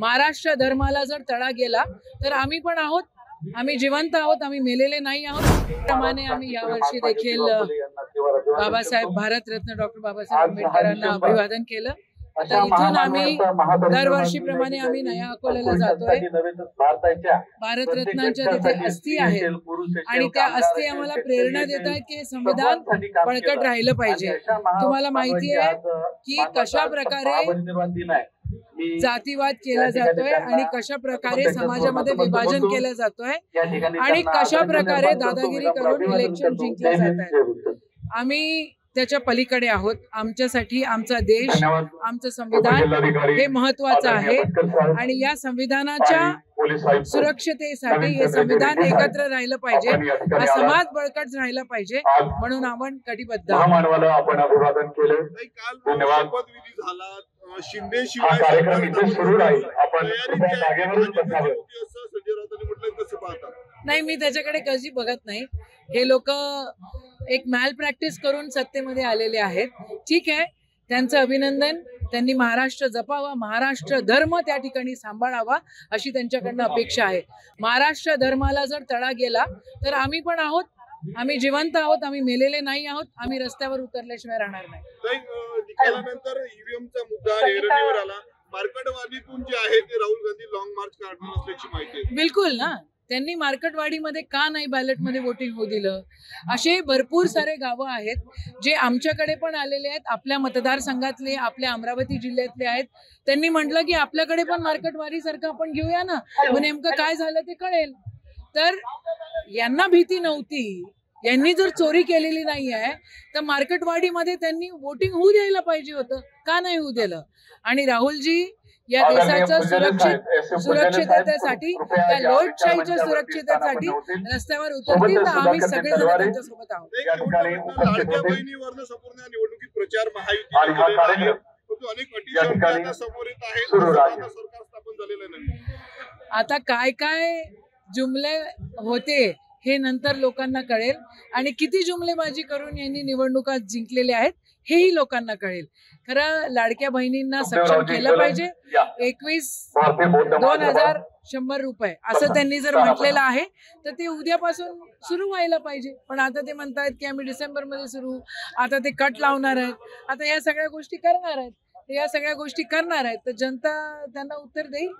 महाराष्ट्र धर्माला जर तडा गेला तर आम्ही पण आहोत, आम्ही जिवंत आहोत, आम्ही मेलेले नाही आहोत। प्रमाणे आम्ही यावर्षी देखील भारतरत्न डॉक्टर बाबासाहेब आंबेडकरांना अभिवादन केलं। आता इथून आम्ही दरवर्षीप्रमाणे आम्ही नया अकोल्याला जातोय। भारतरत्नांच्या तिथे अस्थी आहेत आणि त्या अस्थी आम्हाला प्रेरणा देत आहेत की संविधान बळकट राहिलं पाहिजे। तुम्हाला माहिती आहे की कशा प्रकारे जातीवाद केला जातोय आणि कशा प्रकारे समाजामध्ये विभाजन केलं जातोय आणि कशा प्रकारे दादागिरी करून इलेक्शन जिंकले जात आहेत। आम्ही त्याच्या पलीकडे आहोत। आमच्यासाठी आमचा देश, आमचं संविधान हे महत्वाचं आहे आणि या संविधानाच्या सुरक्षतेसाठी हे संविधान एकत्र राहिलं पाहिजे, हा समाज बळकट राहिला पाहिजे, म्हणून आपण कटिबद्ध आपण अभिवादन केले। धन्यवाद। शिंदे नाही, मी त्याच्याकडे कधी बघत नाही। हे लोक एक मॅल प्रॅक्टिस करून सत्तेमध्ये आलेले आहेत। ठीक आहे, त्यांचं अभिनंदन। त्यांनी महाराष्ट्र जपावा, महाराष्ट्र धर्म त्या ठिकाणी सांभाळावा अशी त्यांच्याकडनं अपेक्षा आहे। महाराष्ट्र धर्माला जर तडा गेला तर आम्ही पण आहोत, आम्ही जिवंत आहोत, आम्ही मेलेले नाही आहोत, आम्ही रस्त्यावर उतरल्याशिवाय राहणार नाही। निकालानंतर ईव्हीएमचा मुद्दा ऐरणीवर आला। मार्केटवाडीतून जे आहे ते राहुल गांधी लॉंग मार्च काढणार असल्याची माहिती आहे। बिलकुल ना, त्यांनी मार्केटवाडीमध्ये का नाही बॅलेटमध्ये वोटिंग होऊ दिलं? असे भरपूर सारे गावं आहेत जे आमच्याकडे पण आलेले आहेत, आपल्या मतदारसंघातले, आपल्या अमरावती जिल्ह्यातले आहेत। त्यांनी म्हटलं की आपल्याकडे पण मार्केटवाडी सारखं आपण घेऊया ना, मग नेमकं काय झालं ते कळेल। तर यांना भीती नव्हती, यांनी जर चोरी केलेली नाही आहे तर मार्केटवाडीमध्ये त्यांनी वोटिंग होऊ द्यायला पाहिजे होतं, का नाही होऊ दिलं? आणि राहुलजी या देशाच्या सुरक्षिततेसाठी, त्या लोकशाहीच्या सुरक्षिततेसाठी रस्त्यावर उतरतील तर आम्ही सगळेजण त्यांच्यासोबत आहोत। लाडक्या बहिणीवरनं संपूर्ण निवडणुकीत प्रचार महायुतीने अनेक अटी समोर येत आहेत। सरकार स्थापन झालेलं नाही। आता काय काय जुमले होते हे नंतर लोकांना कळेल आणि किती जुमलेबाजी करून यांनी निवडणुका जिंकलेल्या आहेत हेही लोकांना कळेल। खरं लाडक्या बहिणींना सक्षम केलं पाहिजे। 21,000 रुपये असं त्यांनी जर म्हटलेलं आहे तर ते उद्यापासून सुरू व्हायला पाहिजे। पण आता ते म्हणतायत की आम्ही डिसेंबरमध्ये सुरू, आता ते कट लावणार आहेत, आता या सगळ्या गोष्टी करणार आहेत, तर जनता त्यांना उत्तर देईल।